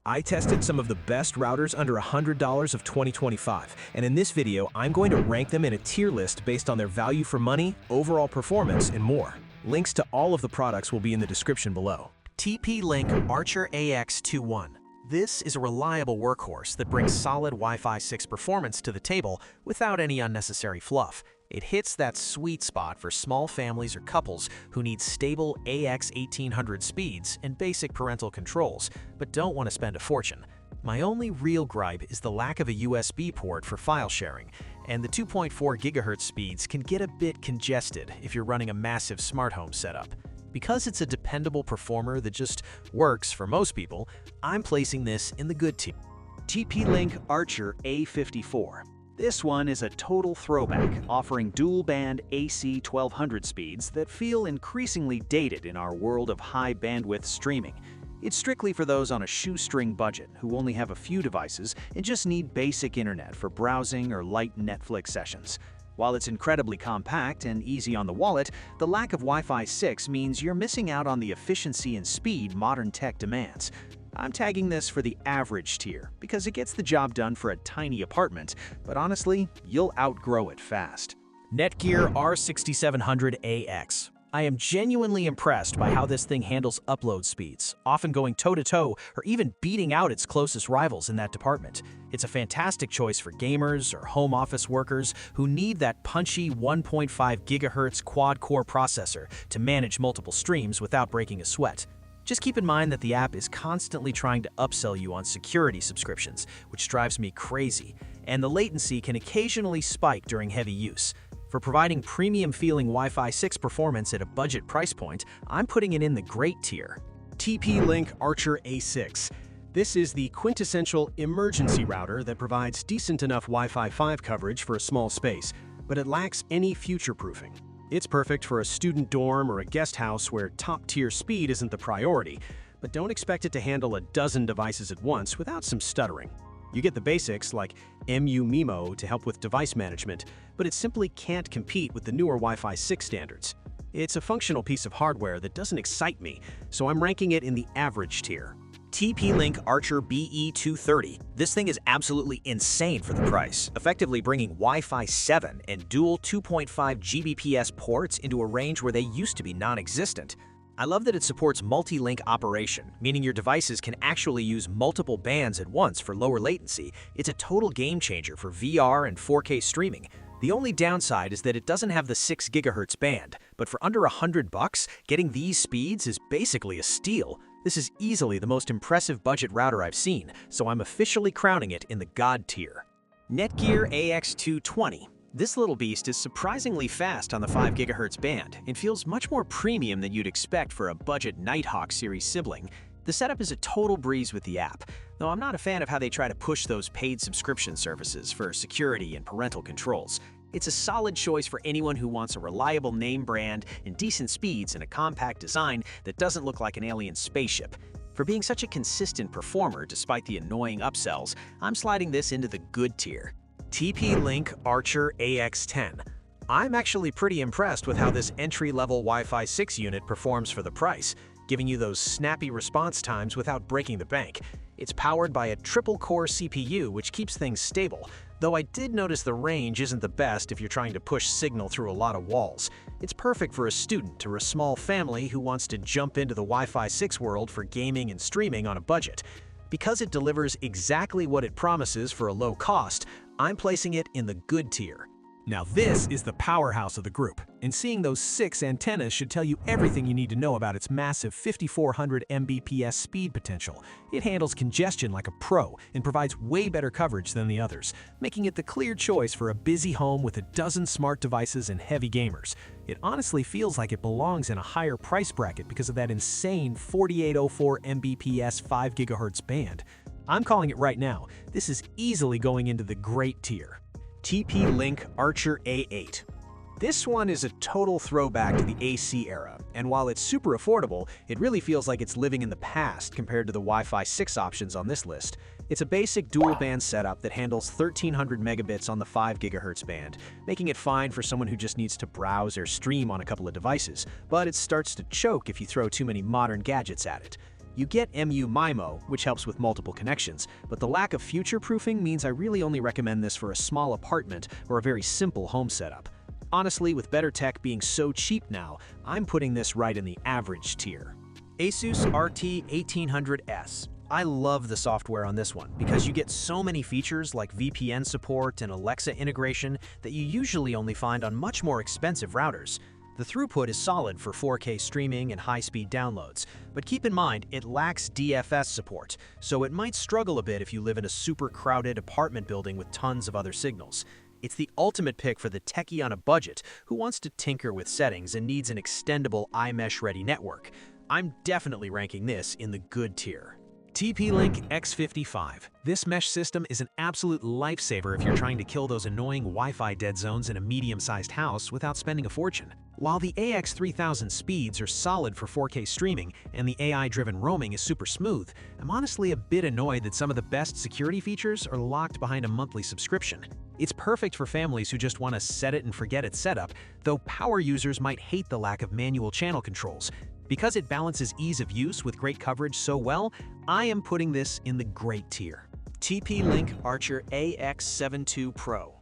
I tested some of the best routers under $100 of 2025, and in this video, I'm going to rank them in a tier list based on their value for money, overall performance, and more. Links to all of the products will be in the description below. TP-Link Archer AX21. This is a reliable workhorse that brings solid Wi-Fi 6 performance to the table without any unnecessary fluff. It hits that sweet spot for small families or couples who need stable AX1800 speeds and basic parental controls, but don't want to spend a fortune. My only real gripe is the lack of a USB port for file sharing, and the 2.4 GHz speeds can get a bit congested if you're running a massive smart home setup. Because it's a dependable performer that just works for most people, I'm placing this in the good tier. TP-Link Archer A54. This one is a total throwback, offering dual-band AC1200 speeds that feel increasingly dated in our world of high-bandwidth streaming. It's strictly for those on a shoestring budget who only have a few devices and just need basic internet for browsing or light Netflix sessions. While it's incredibly compact and easy on the wallet, the lack of Wi-Fi 6 means you're missing out on the efficiency and speed modern tech demands. I'm tagging this for the average tier because it gets the job done for a tiny apartment, but honestly, you'll outgrow it fast. Netgear R6700AX. I am genuinely impressed by how this thing handles upload speeds, often going toe-to-toe or even beating out its closest rivals in that department. It's a fantastic choice for gamers or home office workers who need that punchy 1.5 GHz quad-core processor to manage multiple streams without breaking a sweat. Just keep in mind that the app is constantly trying to upsell you on security subscriptions, which drives me crazy, and the latency can occasionally spike during heavy use. For providing premium-feeling Wi-Fi 6 performance at a budget price point, I'm putting it in the great tier. TP-Link Archer A6. This is the quintessential emergency router that provides decent enough Wi-Fi 5 coverage for a small space, but it lacks any future-proofing. It's perfect for a student dorm or a guest house where top-tier speed isn't the priority, but don't expect it to handle a dozen devices at once without some stuttering. You get the basics like MU-MIMO to help with device management, but it simply can't compete with the newer Wi-Fi 6 standards. It's a functional piece of hardware that doesn't excite me, so I'm ranking it in the average tier. TP-Link Archer BE230. This thing is absolutely insane for the price, effectively bringing Wi-Fi 7 and dual 2.5 Gbps ports into a range where they used to be non-existent. I love that it supports multi-link operation, meaning your devices can actually use multiple bands at once for lower latency. It's a total game changer for VR and 4K streaming. The only downside is that it doesn't have the 6 GHz band, but for under $100, getting these speeds is basically a steal. This is easily the most impressive budget router I've seen, so I'm officially crowning it in the God tier. Netgear AX220. This little beast is surprisingly fast on the 5 GHz band and feels much more premium than you'd expect for a budget Nighthawk series sibling. The setup is a total breeze with the app, though I'm not a fan of how they try to push those paid subscription services for security and parental controls. It's a solid choice for anyone who wants a reliable name brand and decent speeds and a compact design that doesn't look like an alien spaceship. For being such a consistent performer despite the annoying upsells, I'm sliding this into the good tier. TP-Link Archer AX10. I'm actually pretty impressed with how this entry-level Wi-Fi 6 unit performs for the price, giving you those snappy response times without breaking the bank. It's powered by a triple-core CPU, which keeps things stable, though I did notice the range isn't the best if you're trying to push signal through a lot of walls. It's perfect for a student or a small family who wants to jump into the Wi-Fi 6 world for gaming and streaming on a budget. Because it delivers exactly what it promises for a low cost, I'm placing it in the good tier. Now this is the powerhouse of the group, and seeing those 6 antennas should tell you everything you need to know about its massive 5400 Mbps speed potential. It handles congestion like a pro and provides way better coverage than the others, making it the clear choice for a busy home with a dozen smart devices and heavy gamers. It honestly feels like it belongs in a higher price bracket because of that insane 4804 Mbps 5 GHz band. I'm calling it right now. This is easily going into the great tier. TP-Link Archer A8. This one is a total throwback to the AC era, and while it's super affordable, it really feels like it's living in the past compared to the Wi-Fi 6 options on this list. It's a basic dual-band setup that handles 1300 megabits on the 5 GHz band, making it fine for someone who just needs to browse or stream on a couple of devices, but it starts to choke if you throw too many modern gadgets at it. You get MU-MIMO, which helps with multiple connections, but the lack of future-proofing means I really only recommend this for a small apartment or a very simple home setup. Honestly, with better tech being so cheap now, I'm putting this right in the average tier. Asus RT-1800S. I love the software on this one because you get so many features like VPN support and Alexa integration that you usually only find on much more expensive routers. The throughput is solid for 4K streaming and high-speed downloads, but keep in mind it lacks DFS support, so it might struggle a bit if you live in a super crowded apartment building with tons of other signals. It's the ultimate pick for the techie on a budget who wants to tinker with settings and needs an extendable iMesh-ready network. I'm definitely ranking this in the good tier. TP-Link X55. This mesh system is an absolute lifesaver if you're trying to kill those annoying Wi-Fi dead zones in a medium-sized house without spending a fortune. While the AX3000 speeds are solid for 4K streaming and the AI-driven roaming is super smooth, I'm honestly a bit annoyed that some of the best security features are locked behind a monthly subscription. It's perfect for families who just want to set it and forget its setup, though power users might hate the lack of manual channel controls. Because it balances ease of use with great coverage so well, I am putting this in the great tier. TP-Link Archer AX72 Pro.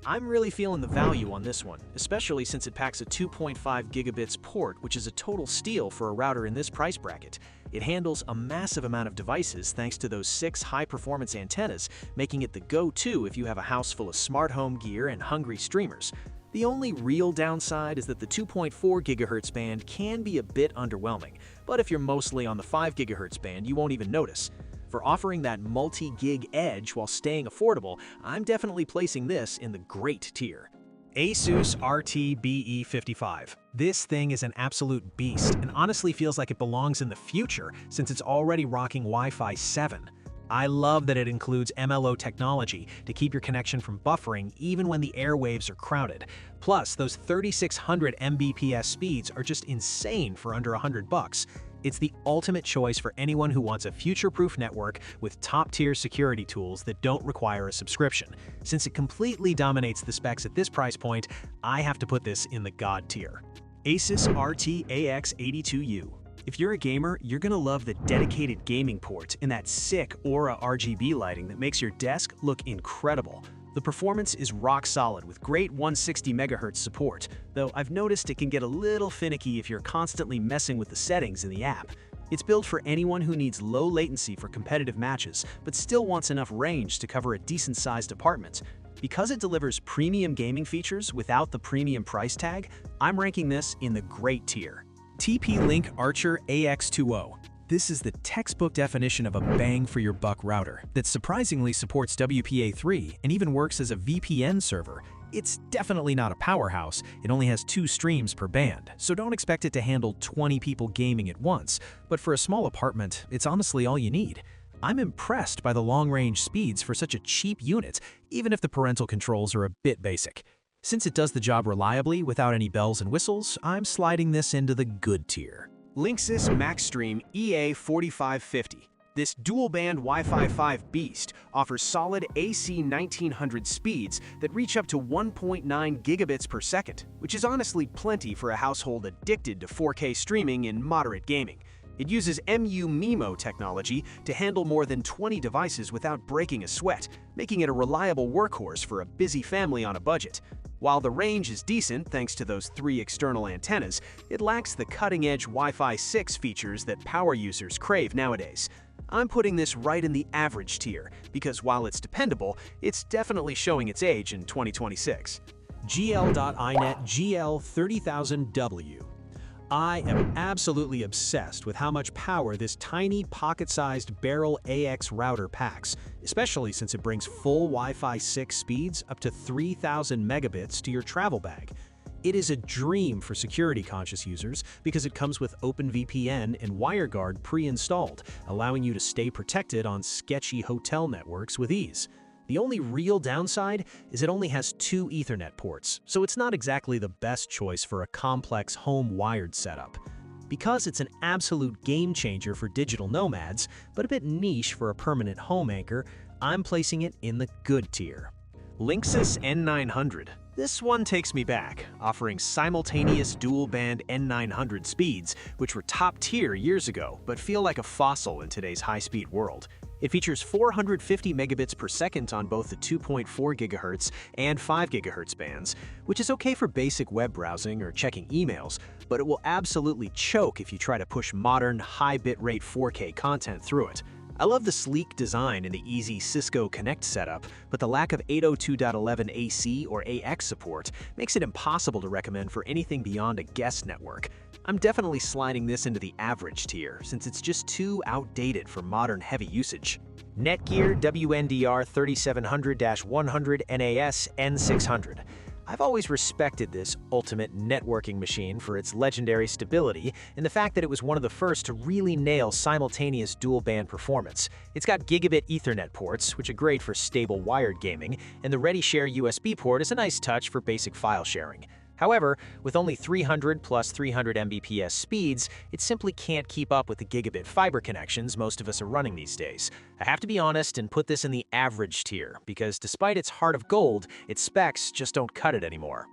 I'm really feeling the value on this one, especially since it packs a 2.5 gigabits port, which is a total steal for a router in this price bracket. It handles a massive amount of devices thanks to those 6 high-performance antennas, making it the go-to if you have a house full of smart home gear and hungry streamers. The only real downside is that the 2.4 GHz band can be a bit underwhelming, but if you're mostly on the 5 GHz band, you won't even notice. For offering that multi-gig edge while staying affordable, I'm definitely placing this in the great tier. Asus RT-BE55. This thing is an absolute beast and honestly feels like it belongs in the future since it's already rocking Wi-Fi 7. I love that it includes MLO technology to keep your connection from buffering even when the airwaves are crowded. Plus, those 3600 Mbps speeds are just insane for under $100. It's the ultimate choice for anyone who wants a future-proof network with top-tier security tools that don't require a subscription. Since it completely dominates the specs at this price point, I have to put this in the God tier. Asus RT-AX82U. If you're a gamer, you're gonna love the dedicated gaming port and that sick Aura RGB lighting that makes your desk look incredible. The performance is rock solid with great 160 MHz support, though I've noticed it can get a little finicky if you're constantly messing with the settings in the app. It's built for anyone who needs low latency for competitive matches, but still wants enough range to cover a decent-sized apartment. Because it delivers premium gaming features without the premium price tag, I'm ranking this in the great tier. TP-Link Archer AX20. This is the textbook definition of a bang-for-your-buck router that surprisingly supports WPA3 and even works as a VPN server. It's definitely not a powerhouse, it only has 2 streams per band, so don't expect it to handle 20 people gaming at once, but for a small apartment, it's honestly all you need. I'm impressed by the long-range speeds for such a cheap unit, even if the parental controls are a bit basic. Since it does the job reliably without any bells and whistles, I'm sliding this into the good tier. Linksys MaxStream EA4550. This dual-band Wi-Fi 5 beast offers solid AC 1900 speeds that reach up to 1.9 gigabits per second, which is honestly plenty for a household addicted to 4K streaming and moderate gaming. It uses MU-MIMO technology to handle more than 20 devices without breaking a sweat, making it a reliable workhorse for a busy family on a budget. While the range is decent thanks to those 3 external antennas, it lacks the cutting-edge Wi-Fi 6 features that power users crave nowadays. I'm putting this right in the average tier, because while it's dependable, it's definitely showing its age in 2026. GL.iNet GL-3000W. I am absolutely obsessed with how much power this tiny pocket-sized barrel AX router packs, especially since it brings full Wi-Fi 6 speeds up to 3000 megabits to your travel bag. It is a dream for security-conscious users because it comes with OpenVPN and WireGuard pre-installed, allowing you to stay protected on sketchy hotel networks with ease. The only real downside is it only has 2 Ethernet ports, so it's not exactly the best choice for a complex home wired setup. Because it's an absolute game changer for digital nomads, but a bit niche for a permanent home anchor, I'm placing it in the good tier. Linksys N900. This one takes me back, offering simultaneous dual-band N900 speeds, which were top tier years ago, but feel like a fossil in today's high-speed world. It features 450 megabits per second on both the 2.4 GHz and 5 GHz bands, which is okay for basic web browsing or checking emails, but it will absolutely choke if you try to push modern, high bitrate 4K content through it. I love the sleek design and the easy Cisco Connect setup, but the lack of 802.11 AC or AX support makes it impossible to recommend for anything beyond a guest network. I'm definitely sliding this into the average tier, since it's just too outdated for modern heavy usage. Netgear WNDR3700-100 NAS N600. I've always respected this ultimate networking machine for its legendary stability and the fact that it was one of the first to really nail simultaneous dual-band performance. It's got gigabit Ethernet ports, which are great for stable wired gaming, and the ReadyShare USB port is a nice touch for basic file sharing. However, with only 300 plus 300 Mbps speeds, it simply can't keep up with the gigabit fiber connections most of us are running these days. I have to be honest and put this in the average tier, because despite its heart of gold, its specs just don't cut it anymore.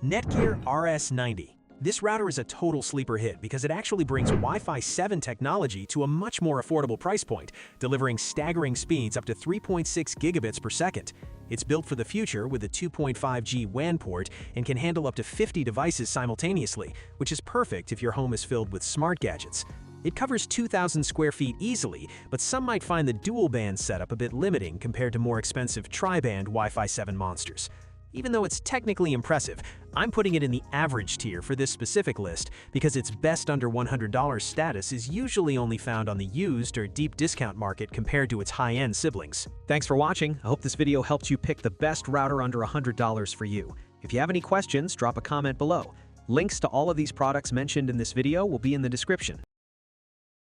Netgear RS90. This router is a total sleeper hit because it actually brings Wi-Fi 7 technology to a much more affordable price point, delivering staggering speeds up to 3.6 gigabits per second. It's built for the future with a 2.5G WAN port and can handle up to 50 devices simultaneously, which is perfect if your home is filled with smart gadgets. It covers 2,000 square feet easily, but some might find the dual-band setup a bit limiting compared to more expensive tri-band Wi-Fi 7 monsters. Even though it's technically impressive, I'm putting it in the average tier for this specific list because its best under $100 status is usually only found on the used or deep discount market compared to its high-end siblings. Thanks for watching. I hope this video helped you pick the best router under $100 for you. If you have any questions, drop a comment below. Links to all of these products mentioned in this video will be in the description.